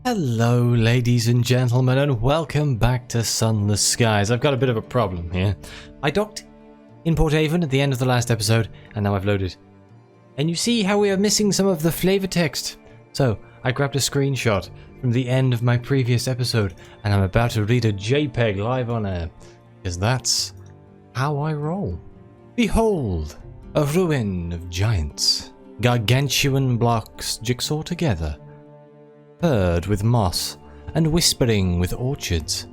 Hello ladies and gentlemen, and welcome back to Sunless Skies. I've got a bit of a problem here. I docked in Port Avon at the end of the last episode, and now I've loaded. And you see how we are missing some of the flavor text. So I grabbed a screenshot from the end of my previous episode, and I'm about to read a JPEG live on air, because that's how I roll. Behold, a ruin of giants, gargantuan blocks jigsaw together, purred with moss and whispering with orchards.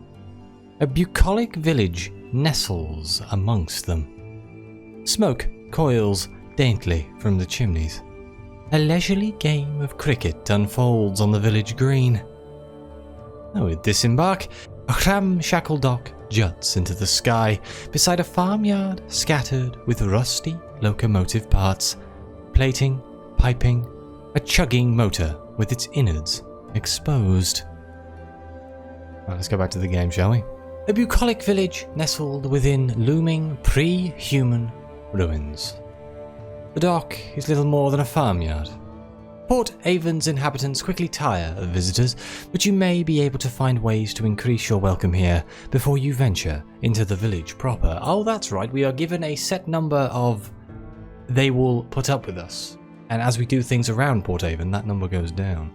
A bucolic village nestles amongst them. Smoke coils daintily from the chimneys. A leisurely game of cricket unfolds on the village green. We disembark. A ramshackle dock juts into the sky beside a farmyard scattered with rusty locomotive parts, plating, piping, a chugging motor with its innards exposed. Right, let's go back to the game, shall we? A bucolic village nestled within looming pre-human ruins. The dock is little more than a farmyard. Port Avon's inhabitants quickly tire of visitors, but you may be able to find ways to increase your welcome here before you venture into the village proper. Oh, that's right, we are given a set number of they will put up with us. And as we do things around Port Avon, that number goes down.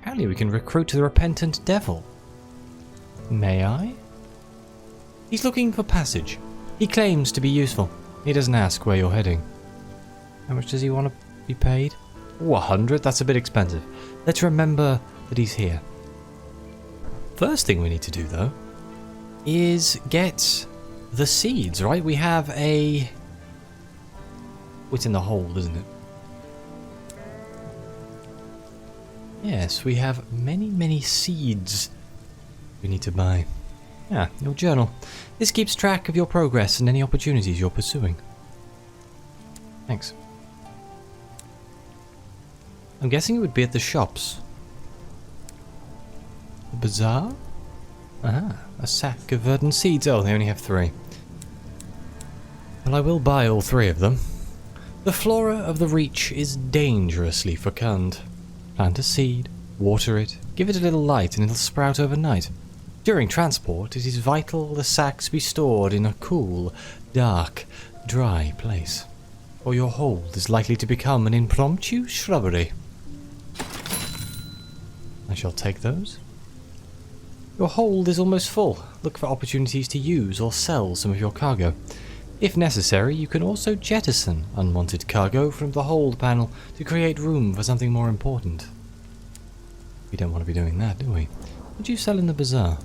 Apparently we can recruit the Repentant devil. May I? He's looking for passage. He claims to be useful. He doesn't ask where you're heading. How much does he want to be paid? 100? That's a bit expensive. Let's remember that he's here. First thing we need to do, though, is get the seeds, right? We have a... It's in the hold, isn't it? Yes, we have many seeds we need to buy. Yeah, your journal. This keeps track of your progress and any opportunities you're pursuing. Thanks. I'm guessing it would be at the shops. The Bazaar? Ah, a sack of verdant seeds. Oh, they only have 3. Well, I will buy all 3 of them. The flora of the Reach is dangerously fecund. Plant a seed, water it, give it a little light and it'll sprout overnight. During transport, it is vital the sacks be stored in a cool, dark, dry place, or your hold is likely to become an impromptu shrubbery. I shall take those. Your hold is almost full. Look for opportunities to use or sell some of your cargo. If necessary, you can also jettison unwanted cargo from the hold panel to create room for something more important. We don't want to be doing that, do we? What do you sell in the Bazaar?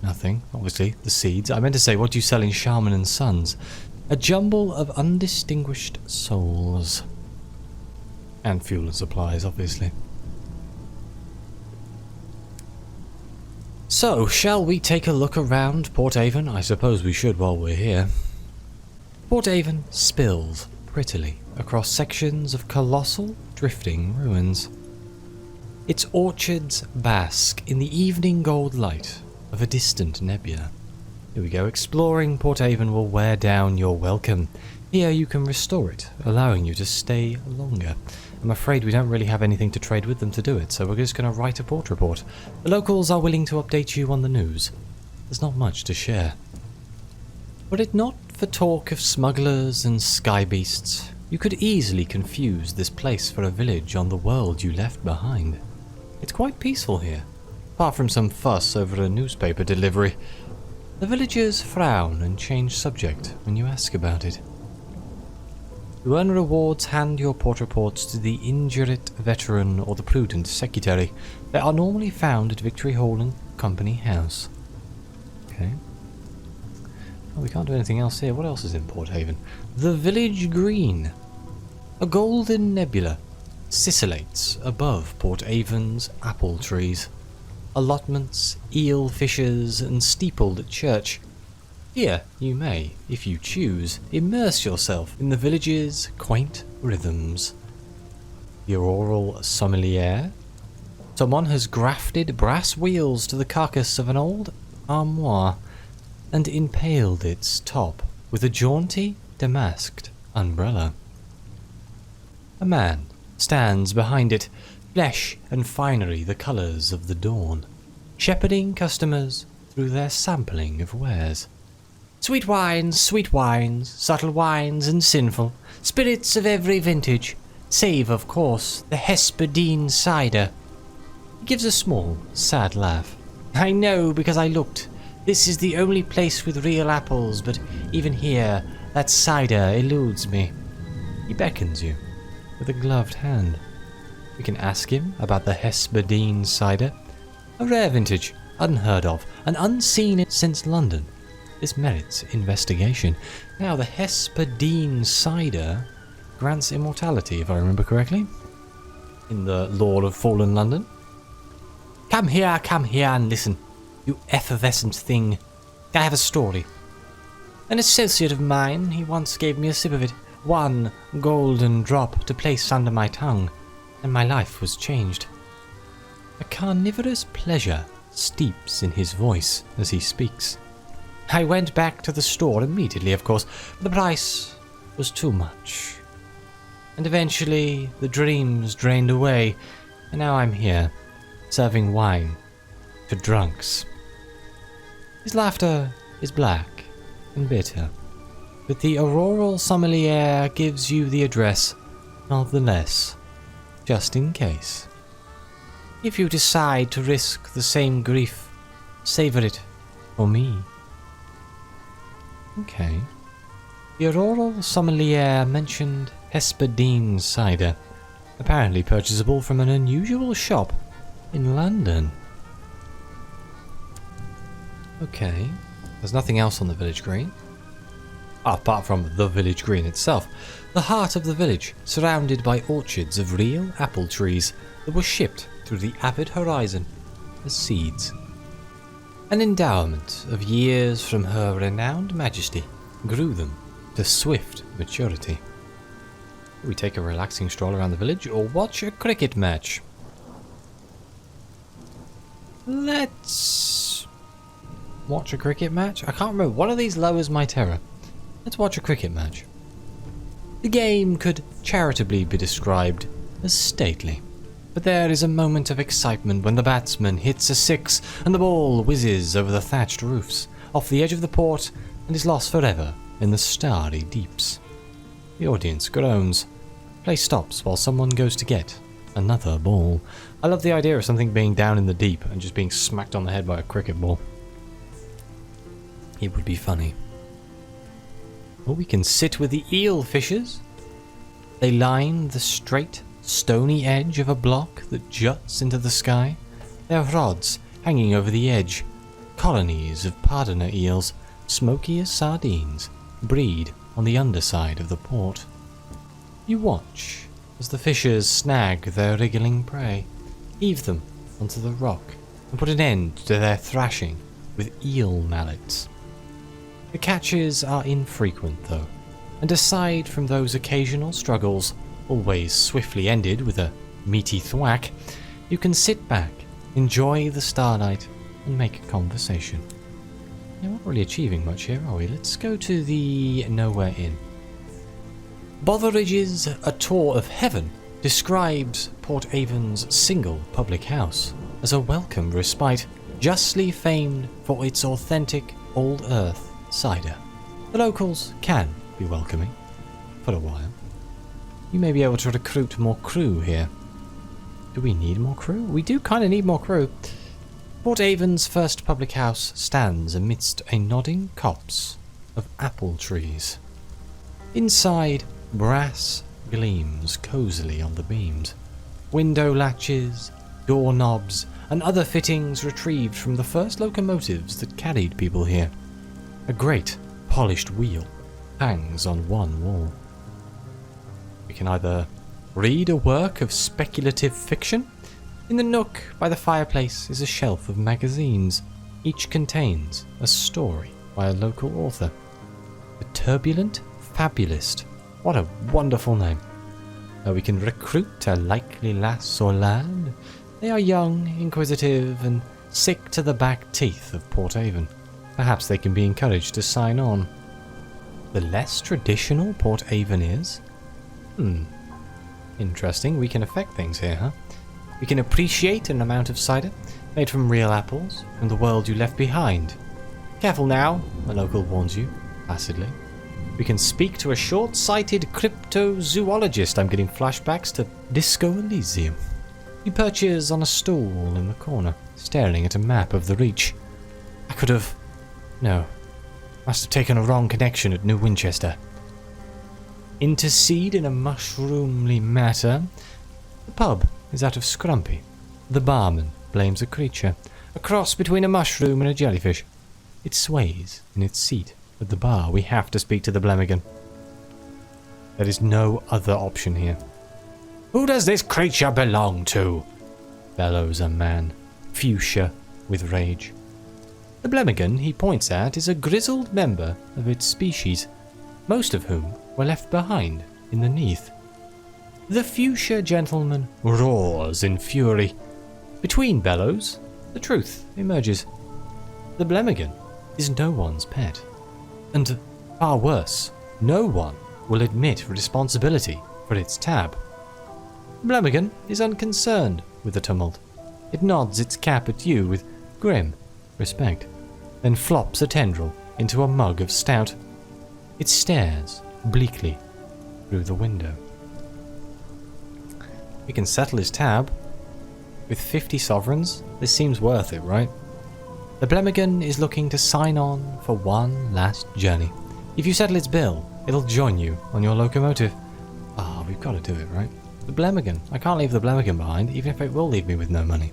Nothing, obviously. The seeds. I meant to say, what do you sell in Shaman and Sons? A jumble of undistinguished souls. And fuel and supplies, obviously. So, shall we take a look around Port Avon? I suppose we should while we're here. Port Avon spills prettily across sections of colossal, drifting ruins. Its orchards bask in the evening gold light of a distant nebula. Here we go. Exploring Port Avon will wear down your welcome. Here you can restore it, allowing you to stay longer. I'm afraid we don't really have anything to trade with them to do it, so we're just going to write a port report. The locals are willing to update you on the news. There's not much to share. Were it not for talk of smugglers and sky beasts, you could easily confuse this place for a village on the world you left behind. It's quite peaceful here, apart from some fuss over a newspaper delivery. The villagers frown and change subject when you ask about it. To earn rewards, hand your port reports to the Inebriated Veteran or the Prudent Secretary. They are normally found at Victory Hall and Company House. Okay. Well, we can't do anything else here. What else is in Port Avon? The Village Green. A golden nebula scintillates above Port Avon's apple trees. Allotments, eel fishers, and steepled church. Here you may, if you choose, immerse yourself in the village's quaint rhythms. The Auroral Sommelier. Someone has grafted brass wheels to the carcass of an old armoire and impaled its top with a jaunty, damasked umbrella. A man stands behind it, flesh and finery the colours of the dawn, shepherding customers through their sampling of wares. Sweet wines, subtle wines and sinful, spirits of every vintage, save, of course, the Hesperdine cider. He gives a small, sad laugh. I know, because I looked. This is the only place with real apples, but even here, that cider eludes me. He beckons you with a gloved hand. We can ask him about the Hesperdine cider. A rare vintage, unheard of, and unseen since London. This merits investigation. Now, the Hesperdine cider grants immortality, if I remember correctly, in the lore of fallen London. Come here and listen, you effervescent thing. I have a story. An associate of mine, he once gave me a sip of it, one golden drop to place under my tongue, and my life was changed. A carnivorous pleasure steeps in his voice as he speaks. I went back to the store immediately, of course, but the price was too much. And eventually the dreams drained away, and now I'm here, serving wine to drunks. His laughter is black and bitter, but the Auroral Sommelier gives you the address nonetheless, just in case. If you decide to risk the same grief, savor it for me. Okay. The Auroral Sommelier mentioned Hesperdine cider, apparently purchasable from an unusual shop in London. Okay. There's nothing else on the village green. Apart from the village green itself. The heart of the village, surrounded by orchards of real apple trees that were shipped through the avid horizon as seeds. An endowment of years from her renowned majesty grew them to swift maturity. We take a relaxing stroll around the village or watch a cricket match. Let's watch a cricket match? I can't remember. One of these lowers my terror. Let's watch a cricket match. The game could charitably be described as stately. But there is a moment of excitement when the batsman hits a six and the ball whizzes over the thatched roofs, off the edge of the port, and is lost forever in the starry deeps. The audience groans. Play stops while someone goes to get another ball. I love the idea of something being down in the deep and just being smacked on the head by a cricket ball. It would be funny. Or we can sit with the eel fishers. They line the straight, stony edge of a block that juts into the sky, their rods hanging over the edge. Colonies of pardoner eels, smoky as sardines, breed on the underside of the port. You watch as the fishers snag their wriggling prey, heave them onto the rock, and put an end to their thrashing with eel mallets. The catches are infrequent though, and aside from those occasional struggles, always swiftly ended with a meaty thwack, you can sit back, enjoy the starlight, and make a conversation. We're not really achieving much here, are we? Let's go to the Nowhere Inn. Botheridge's A Tour of Heaven describes Port Avon's single public house as a welcome respite, justly famed for its authentic old earth cider. The locals can be welcoming, for a while. You may be able to recruit more crew here. Do we need more crew? We do kind of need more crew. Port Avon's first public house stands amidst a nodding copse of apple trees. Inside, brass gleams cosily on the beams. Window latches, doorknobs, and other fittings retrieved from the first locomotives that carried people here. A great, polished wheel hangs on one wall. We can either read a work of speculative fiction. In the nook by the fireplace is a shelf of magazines. Each contains a story by a local author. The Turbulent Fabulist. What a wonderful name. We can recruit a likely lass or lad. They are young, inquisitive, and sick to the back teeth of Port Avon. Perhaps they can be encouraged to sign on. The less traditional Port Avon is? Interesting, we can affect things here, huh? You can appreciate an amount of cider made from real apples from the world you left behind. Careful now, a local warns you, placidly. We can speak to a short-sighted cryptozoologist. I'm getting flashbacks to Disco Elysium. You perches on a stool in the corner, staring at a map of the Reach. I could have... No. Must have taken a wrong connection at New Winchester. Intercede in a mushroomly matter. The pub is out of scrumpy. The barman blames a creature, a cross between a mushroom and a jellyfish. It sways in its seat at the bar. We have to speak to the Blemmigan. There is no other option here. Who does this creature belong to? Bellows a man, fuchsia with rage. The Blemmigan he points at is a grizzled member of its species, most of whom were left behind in the Neath. The fuchsia gentleman roars in fury. Between bellows, the truth emerges. The Blemmigan is no one's pet. And far worse, no one will admit responsibility for its tab. Blemmigan is unconcerned with the tumult. It nods its cap at you with grim respect, then flops a tendril into a mug of stout. It stares bleakly through the window. We can settle his tab. With 50 sovereigns, this seems worth it, right? The Blemmigan is looking to sign on for one last journey. If you settle its bill, it'll join you on your locomotive. We've got to do it, right? The Blemmigan. I can't leave the Blemmigan behind, even if it will leave me with no money.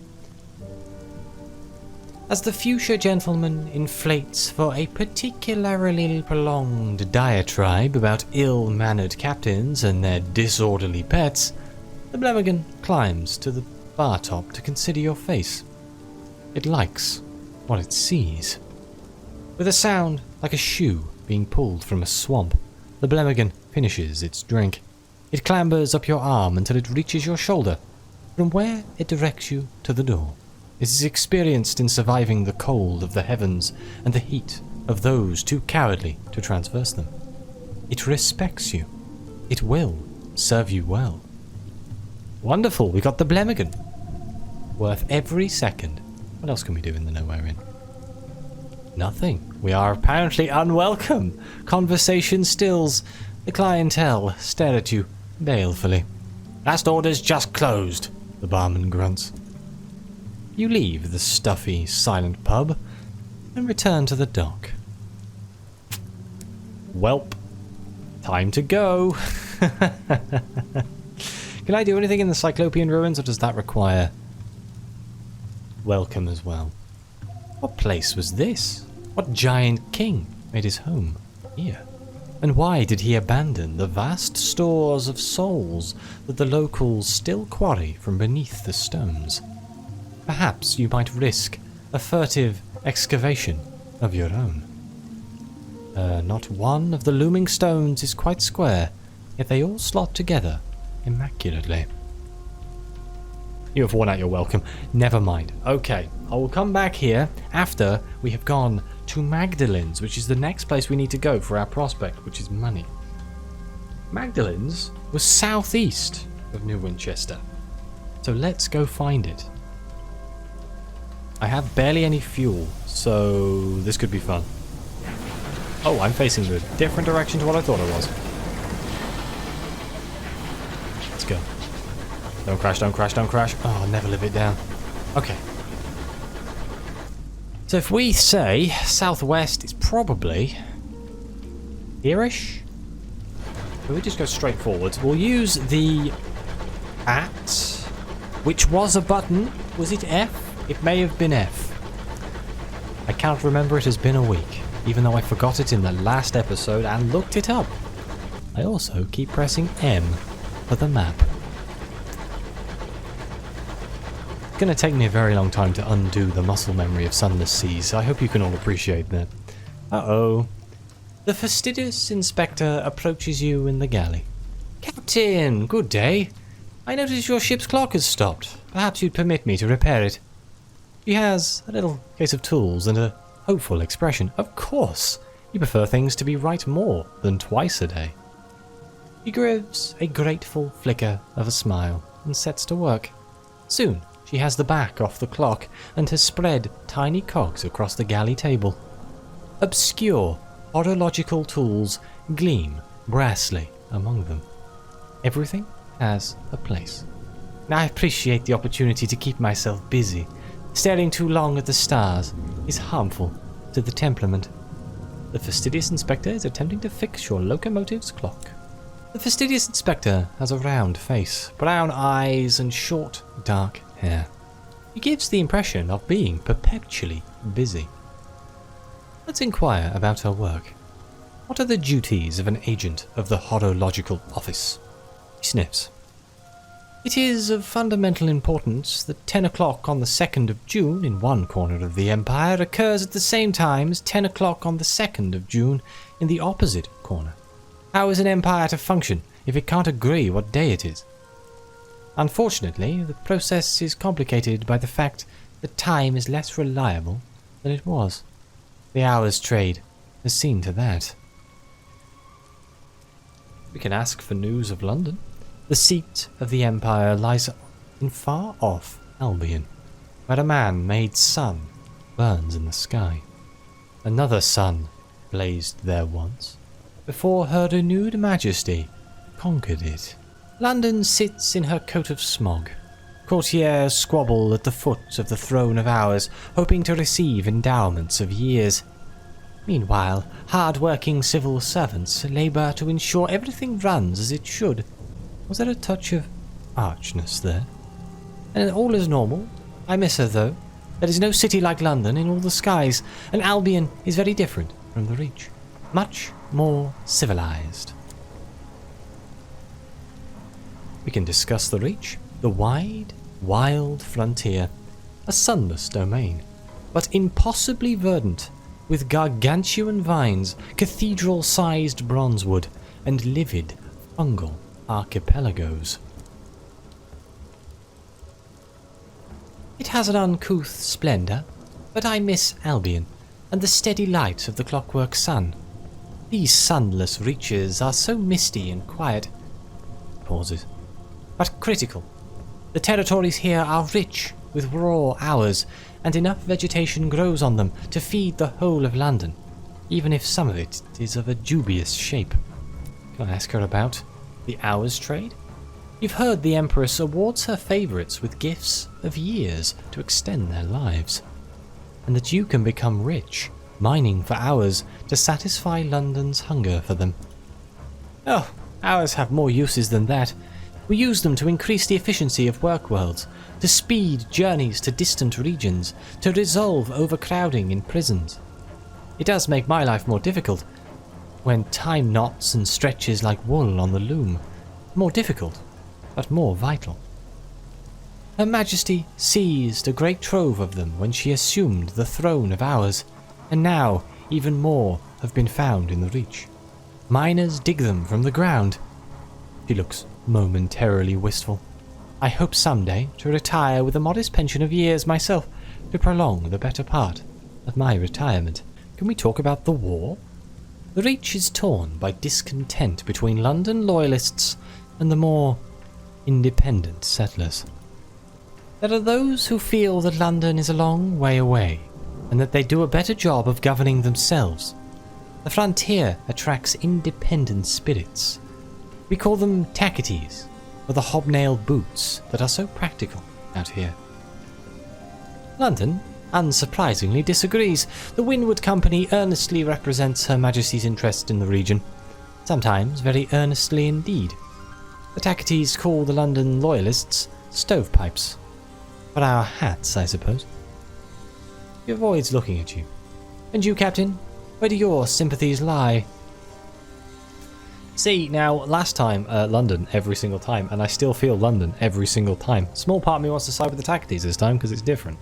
As the fuchsia gentleman inflates for a particularly prolonged diatribe about ill-mannered captains and their disorderly pets, the Blemmigan climbs to the bar top to consider your face. It likes what it sees. With a sound like a shoe being pulled from a swamp, the Blemmigan finishes its drink. It clambers up your arm until it reaches your shoulder, from where it directs you to the door. It is experienced in surviving the cold of the heavens and the heat of those too cowardly to transverse them. It respects you. It will serve you well. Wonderful, we got the Blemmigan. Worth every second. What else can we do in the Nowhere Inn? Nothing. We are apparently unwelcome. Conversation stills. The clientele stare at you balefully. Last order's just closed, the barman grunts. You leave the stuffy, silent pub and return to the dock. Welp. Time to go. Can I do anything in the Cyclopean Ruins, or does that require welcome as well? What place was this? What giant king made his home here? And why did he abandon the vast stores of souls that the locals still quarry from beneath the stones? Perhaps you might risk a furtive excavation of your own. Not one of the looming stones is quite square, yet they all slot together immaculately. You have worn out your welcome. Never mind. Okay, I will come back here after we have gone to Magdalene's, which is the next place we need to go for our prospect, which is money. Magdalene's was southeast of New Winchester, so let's go find it. I have barely any fuel, so this could be fun. Oh, I'm facing the different direction to what I thought I was. Let's go. Don't crash, don't crash, don't crash. Oh, I'll never live it down. Okay. So if we say southwest, it's probably here-ish. So we just go straight forwards. We'll use the at, which was a button. Was it F? It may have been F. I can't remember, it has been a week, even though I forgot it in the last episode and looked it up. I also keep pressing M for the map. It's going to take me a very long time to undo the muscle memory of Sunless Seas, so I hope you can all appreciate that. Uh-oh. The fastidious inspector approaches you in the galley. Captain, good day. I notice your ship's clock has stopped. Perhaps you'd permit me to repair it. He has a little case of tools and a hopeful expression. Of course, you prefer things to be right more than twice a day. He gives a grateful flicker of a smile and sets to work. Soon, she has the back off the clock and has spread tiny cogs across the galley table. Obscure horological tools gleam brassily among them. Everything has a place. I appreciate the opportunity to keep myself busy. Staring too long at the stars is harmful to the temperament. The fastidious inspector is attempting to fix your locomotive's clock. The fastidious inspector has a round face, brown eyes, and short, dark hair. He gives the impression of being perpetually busy. Let's inquire about her work. What are the duties of an agent of the horological office? He sniffs. It is of fundamental importance that 10 o'clock on the 2nd of June in one corner of the Empire occurs at the same time as 10 o'clock on the 2nd of June in the opposite corner. How is an empire to function if it can't agree what day it is? Unfortunately, the process is complicated by the fact that time is less reliable than it was. The hours trade has seen to that. We can ask for news of London. The seat of the Empire lies in far-off Albion, where a man-made sun burns in the sky. Another sun blazed there once, before her renewed majesty conquered it. London sits in her coat of smog. Courtiers squabble at the foot of the throne of hours, hoping to receive endowments of years. Meanwhile, hard-working civil servants labour to ensure everything runs as it should. Was there a touch of archness there? And all is normal. I miss her, though. There is no city like London in all the skies, and Albion is very different from the Reach. Much more civilized. We can discuss the Reach, the wide, wild frontier, a sunless domain, but impossibly verdant, with gargantuan vines, cathedral-sized bronzewood, and livid fungal archipelagos. It has an uncouth splendour, but I miss Albion and the steady light of the clockwork sun. These sunless reaches are so misty and quiet. Pauses. But critical. The territories here are rich with raw hours, and enough vegetation grows on them to feed the whole of London, even if some of it is of a dubious shape. Can I ask her about the hours trade? You've heard the Empress awards her favourites with gifts of years to extend their lives, and that you can become rich mining for hours to satisfy London's hunger for them. Oh, hours have more uses than that. We use them to increase the efficiency of work worlds, to speed journeys to distant regions, to resolve overcrowding in prisons. It does make my life more difficult, when time knots and stretches like wool on the loom. More difficult, but more vital. Her Majesty seized a great trove of them when she assumed the throne of ours, and now even more have been found in the Reach. Miners dig them from the ground. She looks momentarily wistful. I hope someday to retire with a modest pension of years myself, to prolong the better part of my retirement. Can we talk about the war? The Reach is torn by discontent between London loyalists and the more independent settlers. There are those who feel that London is a long way away, and that they do a better job of governing themselves. The frontier attracts independent spirits. We call them tacketies, or the hobnailed boots that are so practical out here. London, unsurprisingly, disagrees. The Wynwood Company earnestly represents Her Majesty's interest in the region, sometimes very earnestly indeed. The tacketies call the London loyalists stovepipes. For our hats, I suppose. He avoids looking at you. And you, Captain? Where do your sympathies lie? See, now, last time, London every single time, and I still feel London every single time. Small part of me wants to side with the tacketies this time, because it's different.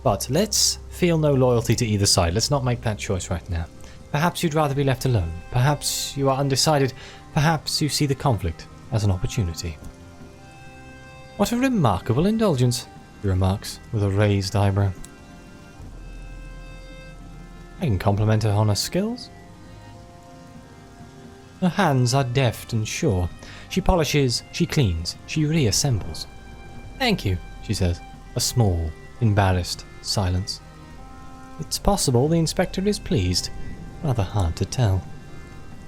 But let's feel no loyalty to either side. Let's not make that choice right now. Perhaps you'd rather be left alone. Perhaps you are undecided. Perhaps you see the conflict as an opportunity. What a remarkable indulgence, he remarks with a raised eyebrow. I can compliment her on her skills. Her hands are deft and sure. She polishes, she cleans, she reassembles. Thank you, she says. A small, embarrassed silence. It's possible the inspector is pleased. Rather hard to tell.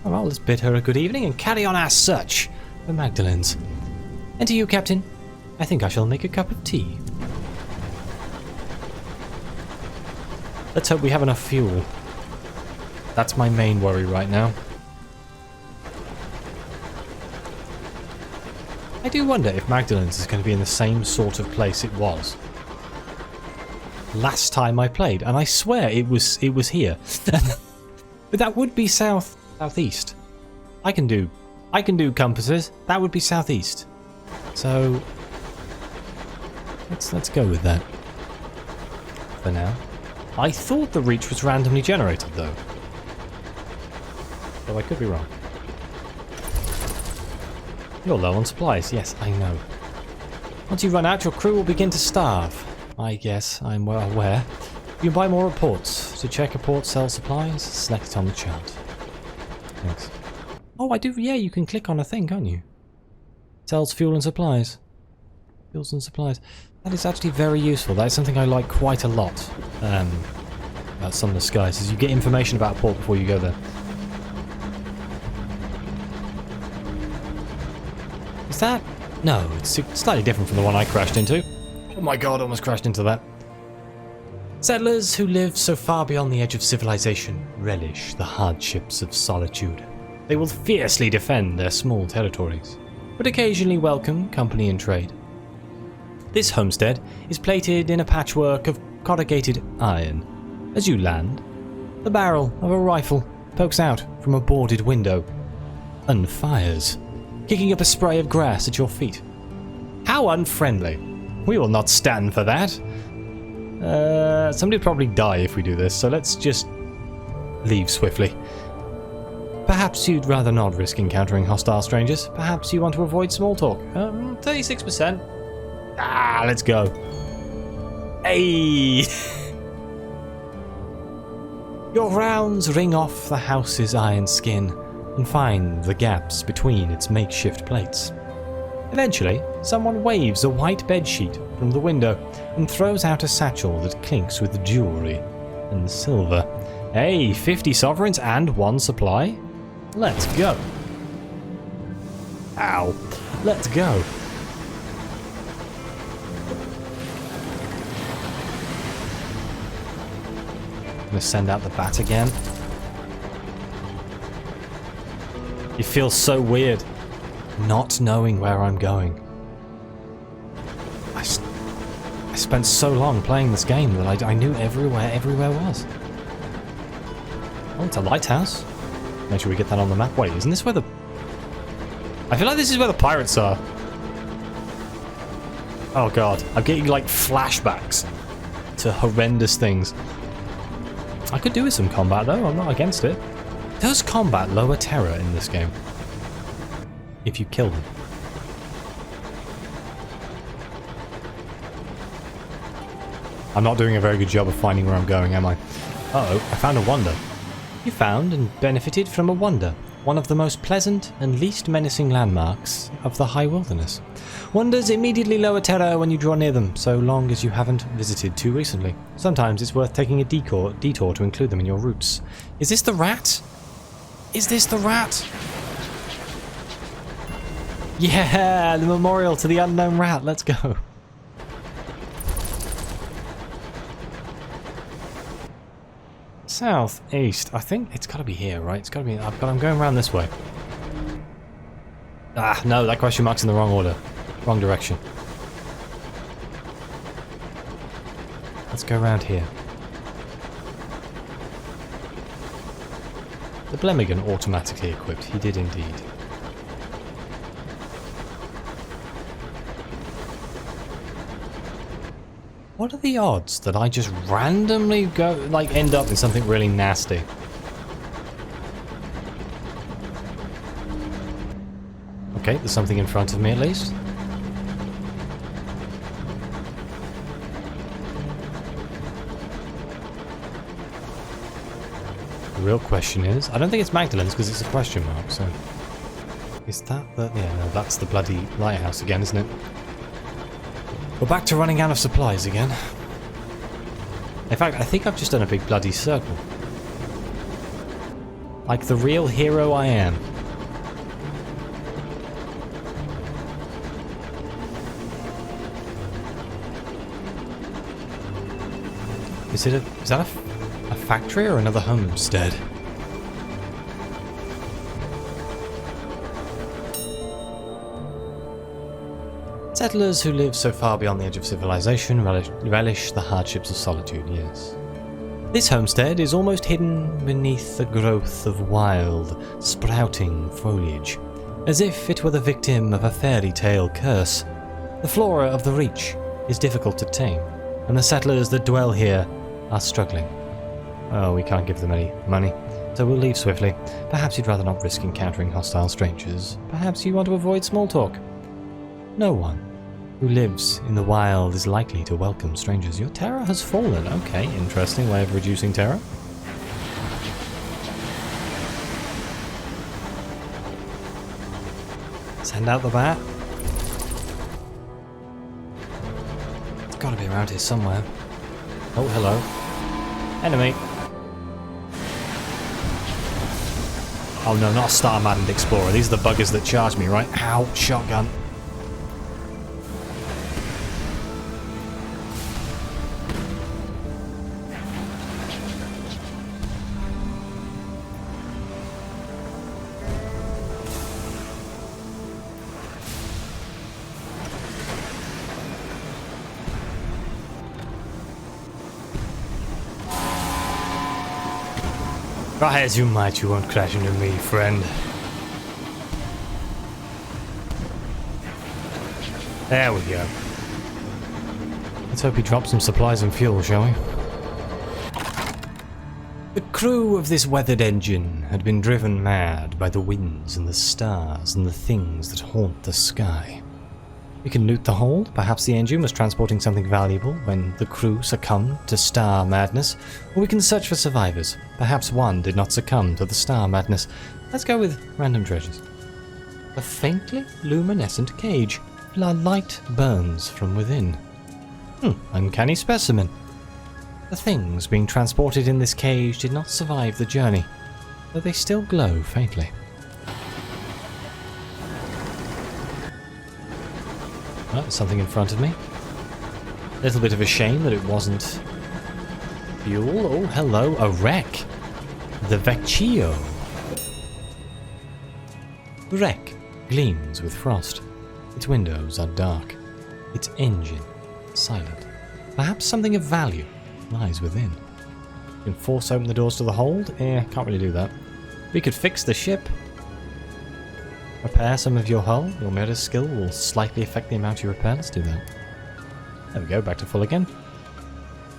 Well, let's bid her a good evening and carry on our search for Magdalene's. And to you, Captain, I think I shall make a cup of tea. Let's hope we have enough fuel. That's my main worry right now. I do wonder if Magdalene's is going to be in the same sort of place it was last time I played, and I swear it was here. But that would be southeast. I can do compasses. That would be southeast. So let's go with that for now. I thought the reach was randomly generated though. So I could be wrong. You're low on supplies. Yes, I know. Once you run out, your crew will begin to starve. I guess I'm well aware. You can buy more reports. To check a port sell supplies, select it on the chart. Thanks. Oh, I do. Yeah, you can click on a thing, can't you? Sells fuel and supplies. Fuels and supplies. That is actually very useful. That is something I like quite a lot about Sunless Skies, is you get information about a port before you go there. Is that? No, it's slightly different from the one I crashed into. Oh my god, almost crashed into that. Settlers who live so far beyond the edge of civilization relish the hardships of solitude. They will fiercely defend their small territories, but occasionally welcome company and trade. This homestead is plated in a patchwork of corrugated iron. As you land, the barrel of a rifle pokes out from a boarded window and fires, kicking up a spray of grass at your feet. How unfriendly. We will not stand for that. Somebody will probably die if we do this, so let's just leave swiftly. Perhaps you'd rather not risk encountering hostile strangers. Perhaps you want to avoid small talk. 36%. Ah, let's go. Hey! Your rounds ring off the house's iron skin and find the gaps between its makeshift plates. Eventually, someone waves a white bedsheet from the window and throws out a satchel that clinks with jewellery and silver. Hey, 50 sovereigns and 1 supply? Let's go. Ow. Let's go. I'm gonna send out the bat again. It feels so weird not knowing where I'm going. I spent so long playing this game that I knew everywhere was. Oh, it's a lighthouse. Make sure we get that on the map. Wait, isn't this where the... I feel like this is where the pirates are. Oh god, I'm getting like flashbacks to horrendous things. I could do with some combat though, I'm not against it. Does combat lower terror in this game? If you kill them. I'm not doing a very good job of finding where I'm going, am I? Uh-oh, I found a wonder. You found and benefited from a wonder, one of the most pleasant and least menacing landmarks of the high wilderness. Wonders immediately lower terror when you draw near them, so long as you haven't visited too recently. Sometimes it's worth taking a detour to include them in your routes. Is this the rat? Is this the rat? Yeah, the memorial to the unknown rat. Let's go. Southeast. I think it's got to be here, right? It's got to be. I'm going around this way. Ah, no, that question mark's in the wrong order. Wrong direction. Let's go around here. The Blemmigan automatically equipped. He did indeed. What are the odds that I just randomly end up in something really nasty? Okay, there's something in front of me at least. The real question is, I don't think it's Magdalene's because it's a question mark, so... Is that the... Yeah, no, that's the bloody lighthouse again, isn't it? We're back to running out of supplies again. In fact, I think I've just done a big bloody circle. Like the real hero I am. Is that a factory or another homestead? Settlers who live so far beyond the edge of civilization relish the hardships of solitude, yes. This homestead is almost hidden beneath a growth of wild, sprouting foliage, as if it were the victim of a fairy tale curse. The flora of the Reach is difficult to tame, and the settlers that dwell here are struggling. Oh, we can't give them any money, so we'll leave swiftly. Perhaps you'd rather not risk encountering hostile strangers. Perhaps you want to avoid small talk. No one who lives in the wild is likely to welcome strangers. Your terror has fallen. Okay, interesting way of reducing terror. Send out the bat. It's got to be around here somewhere. Oh, hello. Enemy. Oh no, not a star-maddened explorer. These are the buggers that charge me, right? Ow, shotgun. Try as you might, you won't crash into me, friend. There we go. Let's hope he drops some supplies and fuel, shall we? The crew of this weathered engine had been driven mad by the winds and the stars and the things that haunt the sky. We can loot the hold. Perhaps the engine was transporting something valuable when the crew succumbed to star madness. Or we can search for survivors. Perhaps one did not succumb to the star madness. Let's go with random treasures. A faintly luminescent cage. A light burns from within. Uncanny specimen. The things being transported in this cage did not survive the journey, though they still glow faintly. Oh, there's something in front of me. A little bit of a shame that it wasn't fuel. Oh, hello, a wreck. The Vecchio. The wreck gleams with frost. Its windows are dark. Its engine silent. Perhaps something of value lies within. You can force open the doors to the hold? Can't really do that. We could fix the ship. Repair some of your hull. Your motor skill will slightly affect the amount you repair. Let's do that. There we go, back to full again.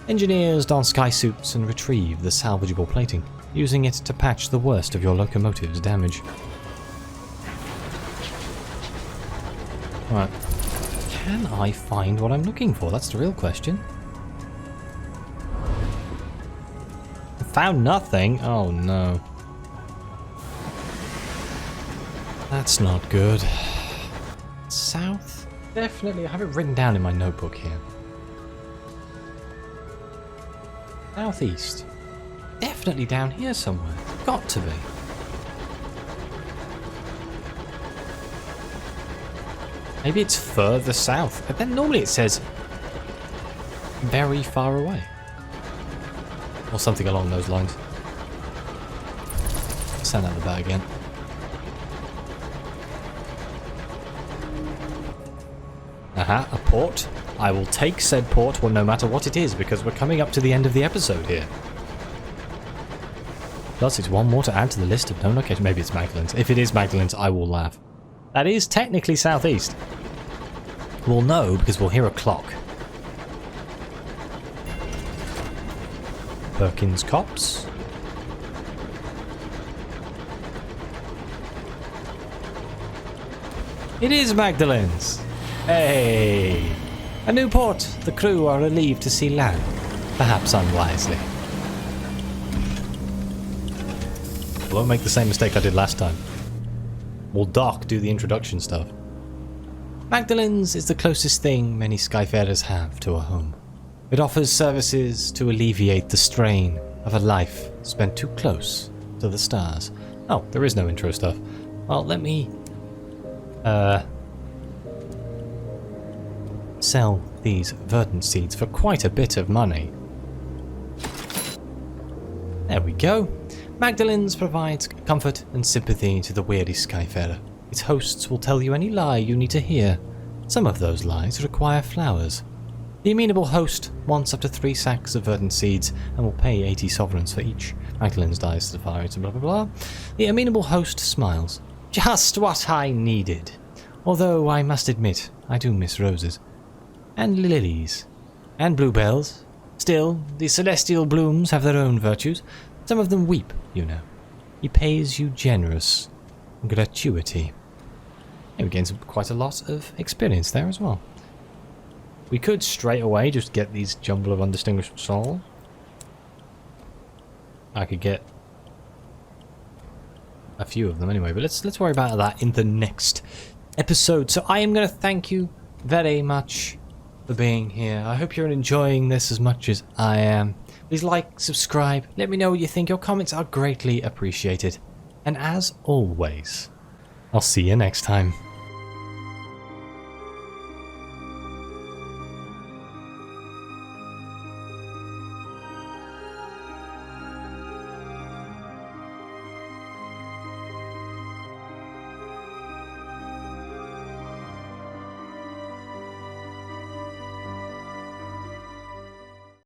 Engineers don sky suits and retrieve the salvageable plating, using it to patch the worst of your locomotive's damage. Right. Can I find what I'm looking for? That's the real question. I found nothing. Oh no. That's not good. South? Definitely. I have it written down in my notebook here. Southeast. Definitely down here somewhere. Got to be. Maybe it's further south. But then normally it says very far away. Or something along those lines. Send out the bat again. Aha, a port. I will take said port, well, no matter what it is, because we're coming up to the end of the episode here. Plus, it's one more to add to the list of known locations. Maybe it's Magdalene's. If it is Magdalene's, I will laugh. That is technically southeast. We'll know because we'll hear a clock. Perkins Copse. It is Magdalene's. Hey! A new port. The crew are relieved to see land. Perhaps unwisely. I won't make the same mistake I did last time. We'll dock, do the introduction stuff. Magdalene's is the closest thing many skyfarers have to a home. It offers services to alleviate the strain of a life spent too close to the stars. Oh, there is no intro stuff. Well, let me sell these verdant seeds for quite a bit of money. There we go. Magdalene's provides comfort and sympathy to the weary skyfarer. Its hosts will tell you any lie you need to hear. Some of those lies require flowers. The amenable host wants up to 3 sacks of verdant seeds and will pay 80 sovereigns for each. Magdalene's dies to the fire, blah blah blah. The amenable host smiles. Just what I needed. Although I must admit, I do miss roses. And lilies. And bluebells. Still, the celestial blooms have their own virtues. Some of them weep, you know. He pays you generous gratuity. And we gain quite a lot of experience there as well. We could straight away just get these jumble of undistinguished souls. I could get a few of them anyway, but let's worry about that in the next episode. So I am going to thank you very much for being here. I hope you're enjoying this as much as I am. Please like, subscribe, let me know what you think. Your comments are greatly appreciated. And as always, I'll see you next time.